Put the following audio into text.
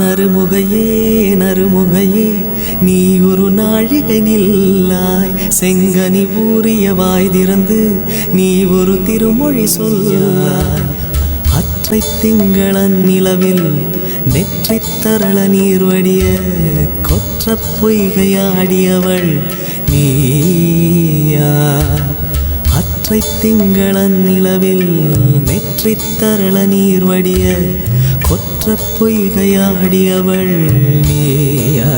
நறுமுகையே நறுமுகையே நீ ஒரு நாழிகை நில்லாய் செங்கனி ஊறிய வாய் திறந்து நீ ஒரு திருமொழி சொல்லாய் அற்றை திங்களன் நிலவில் நெற்றி தரள நீர் வடிய கொற்ற பொய்கையாடியவள் நீயா அற்றை திங்களன் நிலவில் நெற்றி தரள நீர் வடிய கொற்ற பொய்கையாடியவள் நீயா